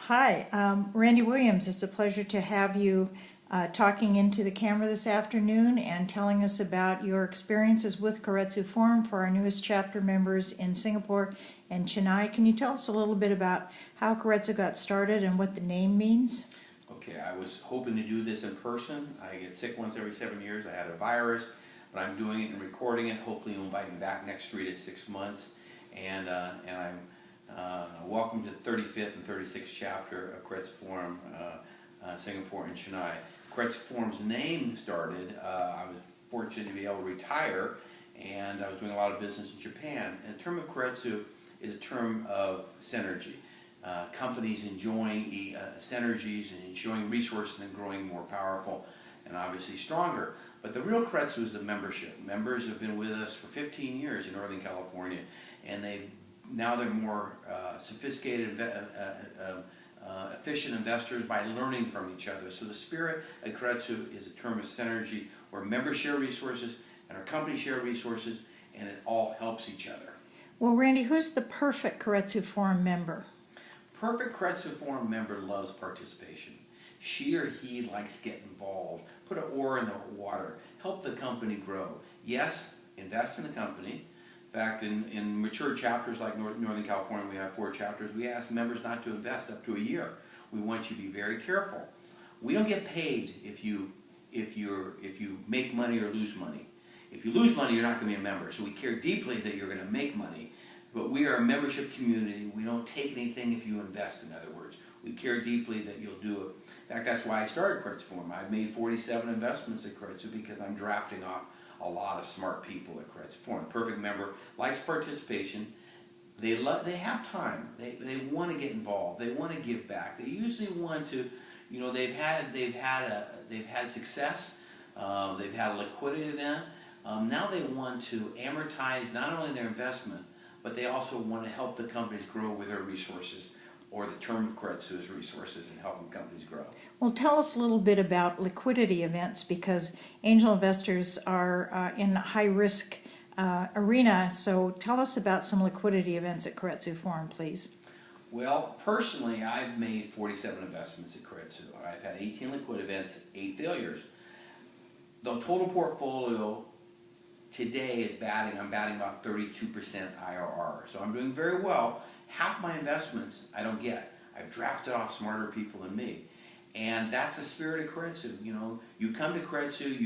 Hi, Randy Williams. It's a pleasure to have you talking into the camera this afternoon and telling us about your experiences with Keiretsu Forum for our newest chapter members in Singapore and Chennai. Can you tell us a little bit about how Keiretsu got started and what the name means? Okay, I was hoping to do this in person. I get sick once every 7 years. I had a virus, but I'm doing it and recording it. Hopefully you'll invite me back next 3 to 6 months. And I'm welcome to the 35th and 36th chapter of Keiretsu Forum, Singapore and Chennai. Keiretsu Forum's name started, I was fortunate to be able to retire, and I was doing a lot of business in Japan. And the term of Keiretsu is a term of synergy. Companies enjoying synergies and enjoying resources and growing more powerful and obviously stronger. But the real Keiretsu is the membership. Members have been with us for 15 years in Northern California, and now they're more sophisticated, efficient investors by learning from each other. So the spirit at Keiretsu is a term of synergy where members share resources and our companies share resources, and it all helps each other. Well, Randy, who's the perfect Keiretsu Forum member? Perfect Keiretsu Forum member loves participation. She or he likes to get involved, put an oar in the water, help the company grow. Yes, invest in the company. In fact, in mature chapters like Northern California, we have 4 chapters, we ask members not to invest up to a year. We want you to be very careful. We don't get paid if you make money or lose money. If you lose money, you're not going to be a member. So we care deeply that you're going to make money. But we are a membership community. We don't take anything if you invest, in other words. We care deeply that you'll do it. In fact, that's why I started Keiretsu Forum. I've made 47 investments at Keiretsu because I'm drafting off a lot of smart people at Keiretsu Forum. Perfect member likes participation. They have time. They want to get involved. They want to give back. They usually want to, they've had success. They've had a liquidity event. Now they want to amortize not only their investment, but they also want to help the companies grow with their resources, or the term of Keiretsu is resources and helping companies grow. Well, tell us a little bit about liquidity events because angel investors are in a high-risk arena. So tell us about some liquidity events at Keiretsu Forum, please. Well, personally, I've made 47 investments at Keiretsu. I've had 18 liquid events, 8 failures. The total portfolio today I'm batting about 32% IRR. So I'm doing very well. Half my investments I don't get. I've drafted off smarter people than me. And that's the spirit of Keiretsu. You come to Keiretsu,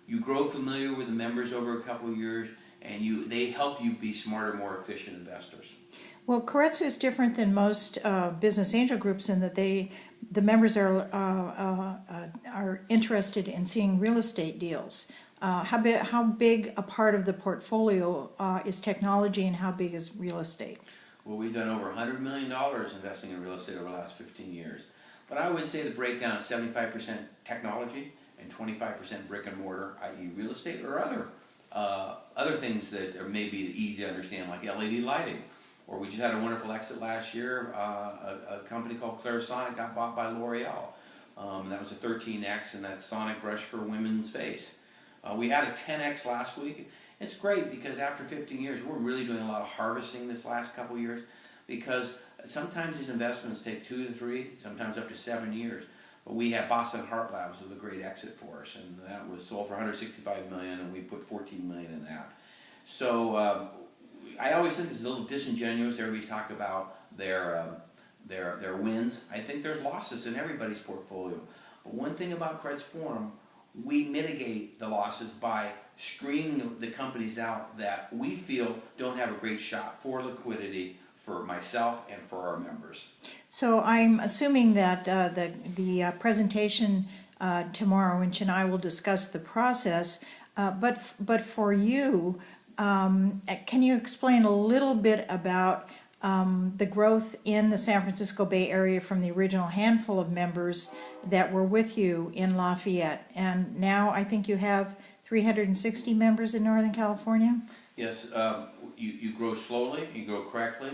you grow familiar with the members over a couple of years, and they help you be smarter, more efficient investors. Well, Keiretsu is different than most business angel groups in that the members are interested in seeing real estate deals. How big a part of the portfolio is technology, and how big is real estate? Well, we've done over $100 million investing in real estate over the last 15 years. But I would say the breakdown is 75% technology and 25% brick and mortar, i.e. real estate, or other things that are maybe easy to understand, like LED lighting. Or we just had a wonderful exit last year. A company called Clarisonic got bought by L'Oreal. That was a 13X, and that's Sonic Brush for women's face. We had a 10X last week. It's great because after 15 years, we're really doing a lot of harvesting this last couple of years, because sometimes these investments take 2 to 3, sometimes up to 7 years. But we had Boston Heart Labs was a great exit for us, and that was sold for $165 million, and we put $14 million in that. So I always think it's a little disingenuous. Everybody talk about their wins. I think there's losses in everybody's portfolio. But one thing about Keiretsu Forum, we mitigate the losses by screening the companies out that we feel don't have a great shot for liquidity for myself and for our members. So I'm assuming that the presentation tomorrow in Chennai will discuss the process, but for you, can you explain a little bit about the growth in the San Francisco Bay Area from the original handful of members that were with you in Lafayette, and now I think you have 360 members in Northern California? Yes, you grow slowly, you grow correctly.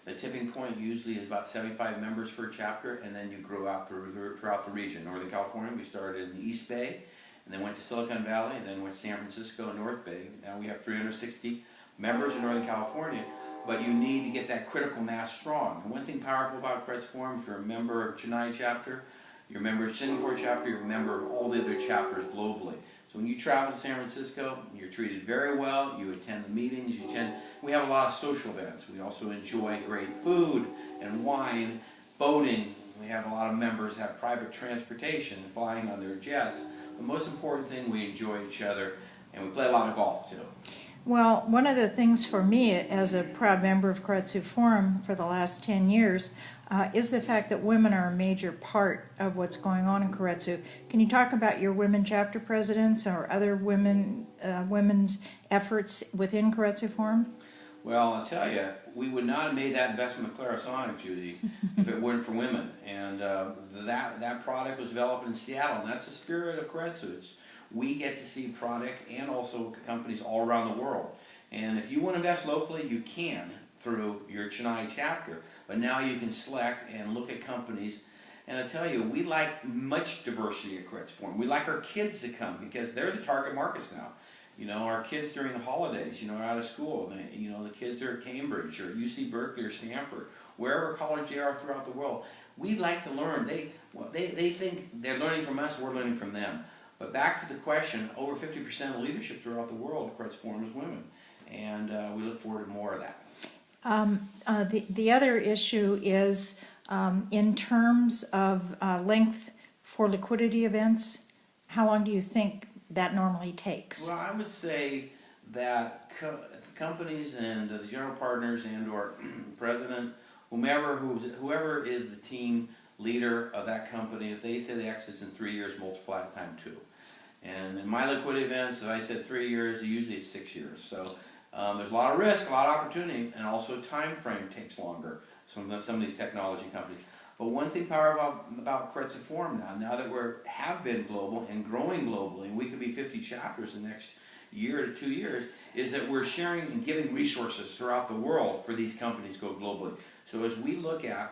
The tipping point usually is about 75 members for a chapter, and then you grow out throughout the region. Northern California, we started in the East Bay, and then went to Silicon Valley, and then went to San Francisco and North Bay. Now we have 360 members in Northern California. but you need to get that critical mass strong. And one thing powerful about Kretz Forum, if you're a member of Chennai chapter, you're a member of Singapore chapter, you're a member of all the other chapters globally. So when you travel to San Francisco, you're treated very well, you attend the meetings, we have a lot of social events. We also enjoy great food and wine, boating. We have a lot of members have private transportation, flying on their jets. The most important thing, we enjoy each other, and we play a lot of golf too. Well, one of the things for me as a proud member of Kretsu Forum for the last 10 years is the fact that women are a major part of what's going on in Kretsu. Can you talk about your women chapter presidents or other women's efforts within Kretsu Forum? Well, I'll tell you, we would not have made that investment with Clarisonic, Judy, if it weren't for women. And that product was developed in Seattle, and that's the spirit of Kretsu. We get to see product and also companies all around the world. And if you want to invest locally, you can through your Chennai chapter. But now you can select and look at companies. And I tell you, we like much diversity at Kretz Forum. We like our kids to come because they're the target markets now. You know, our kids during the holidays, are out of school. The kids are at Cambridge or UC Berkeley or Stanford, wherever college they are throughout the world. We like to learn. They think they're learning from us, we're learning from them. But back to the question, over 50% of leadership throughout the world at Kretz Forum is women. And we look forward to more of that. The other issue is in terms of length for liquidity events, how long do you think that normally takes? Well, I would say that companies and the general partners and or president, whoever is the team leader of that company, if they say the exit's in 3 years, multiply it times 2. And in my liquidity events, if I said 3 years, usually it's 6 years. So there's a lot of risk, a lot of opportunity, and also time frame takes longer. Some of these technology companies. But one thing powerful about Kretz Forum now that we have been global and growing globally, and we could be 50 chapters in the next year to 2 years, is that we're sharing and giving resources throughout the world for these companies to go globally. So as we look at,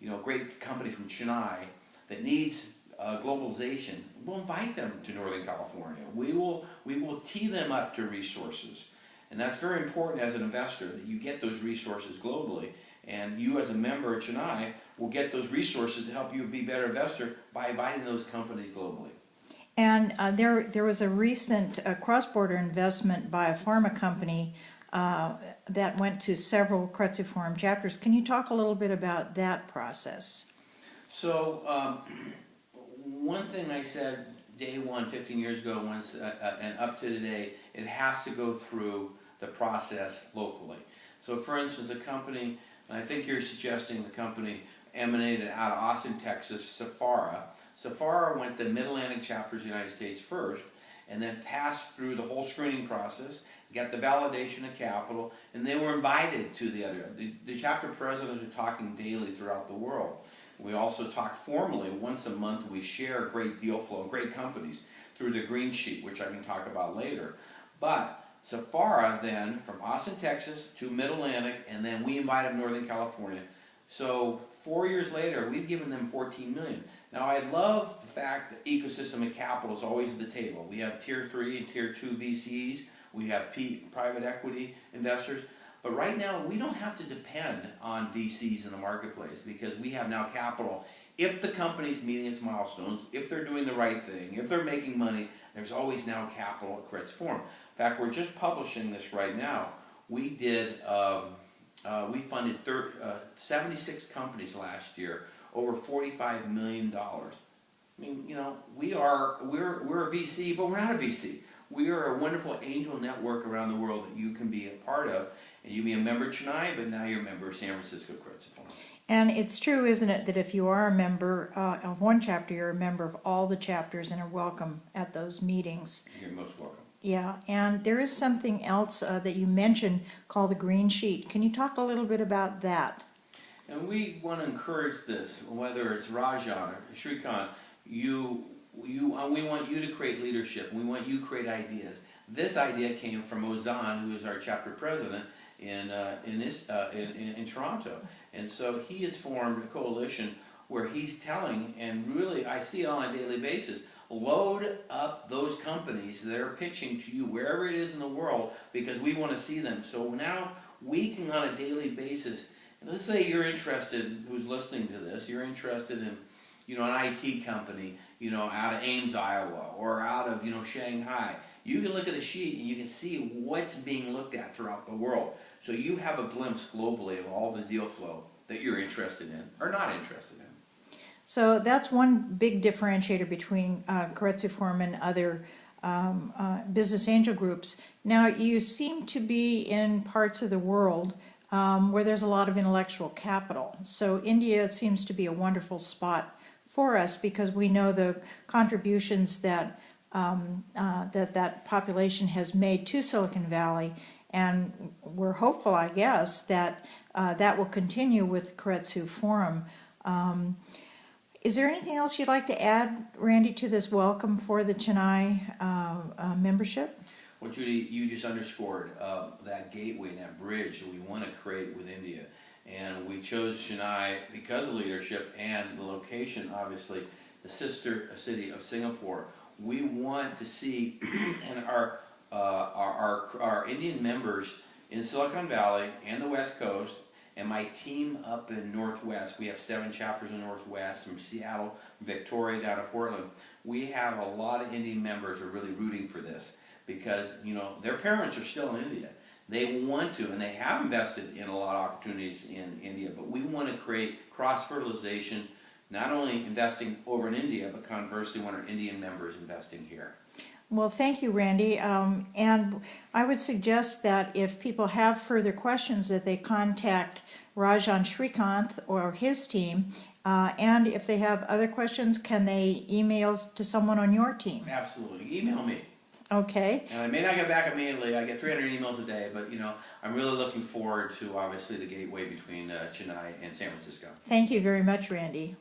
a great company from Chennai that needs globalization, we'll invite them to Northern California. We will tee them up to resources. And that's very important as an investor, that you get those resources globally. And you as a member of Chennai will get those resources to help you be a better investor by inviting those companies globally. And there was a recent cross-border investment by a pharma company that went to several Kretsu Forum chapters. Can you talk a little bit about that process? So one thing I said day one, 15 years ago, and up to today, it has to go through the process locally. So for instance, a company, and I think you're suggesting the company emanated out of Austin, Texas, Sephora. Sephora went to Mid-Atlantic chapters of the United States first, and then passed through the whole screening process, got the validation of capital, and they were invited to the other. The chapter presidents are talking daily throughout the world. We also talk formally once a month. We share great deal flow and great companies through the green sheet, which I can talk about later. But Sephora then, from Austin, Texas to Mid-Atlantic, and then we invite them to Northern California. So 4 years later, we've given them $14 million. Now, I love the fact that ecosystem of capital is always at the table. We have Tier 3 and Tier 2 VCs. We have private equity investors. But right now, we don't have to depend on VCs in the marketplace because we have now capital. If the company's meeting its milestones, if they're doing the right thing, if they're making money, there's always now capital at Kretz Forum. In fact, we're just publishing this right now. We funded 76 companies last year, over $45 million. I mean, we're a VC, but we're not a VC. We are a wonderful angel network around the world that you can be a part of. And you be a member of Chennai, but now you're a member of San Francisco Kretz Forum. And it's true, isn't it, that if you are a member of one chapter, you're a member of all the chapters and are welcome at those meetings. You're most welcome. Yeah, and there is something else that you mentioned called the green sheet. Can you talk a little bit about that? And we want to encourage this, whether it's Rajan or Shrikant, we want you to create leadership. We want you to create ideas. This idea came from Ozan, who is our chapter president in Toronto. And so he has formed a coalition where he's telling, and really I see it on a daily basis, load up those companies that are pitching to you wherever it is in the world because we want to see them. So now we can on a daily basis, and let's say you're interested, who's listening to this, you're interested in, an IT company, out of Ames, Iowa, or out of, Shanghai. You can look at a sheet and you can see what's being looked at throughout the world. So you have a glimpse globally of all the deal flow that you're interested in or not interested in. So that's one big differentiator between Keiretsu Forum and other business angel groups. Now, you seem to be in parts of the world where there's a lot of intellectual capital. So India seems to be a wonderful spot for us because we know the contributions that that population has made to Silicon Valley, and we're hopeful, I guess, that that will continue with Keiretsu Forum. Is there anything else you'd like to add, Randy, to this welcome for the Chennai membership? Well, Judy, you just underscored that gateway and that bridge that we want to create with India. And we chose Chennai because of leadership and the location, obviously, the sister city of Singapore. We want to see and our Indian members in Silicon Valley and the West Coast, and my team up in Northwest. We have 7 chapters in Northwest, from Seattle, Victoria, down to Portland. We have a lot of Indian members who are really rooting for this because, their parents are still in India. They want to, and they have invested in a lot of opportunities in India, but we want to create cross-fertilization, not only investing over in India, but conversely, want our Indian members investing here. Well, thank you, Randy. And I would suggest that if people have further questions, that they contact Rajan Srikanth or his team. And if they have other questions, can they email to someone on your team? Absolutely. Email me. Okay. And I may not get back immediately. I get 300 emails a day, but I'm really looking forward to obviously the gateway between Chennai and San Francisco. Thank you very much, Randy.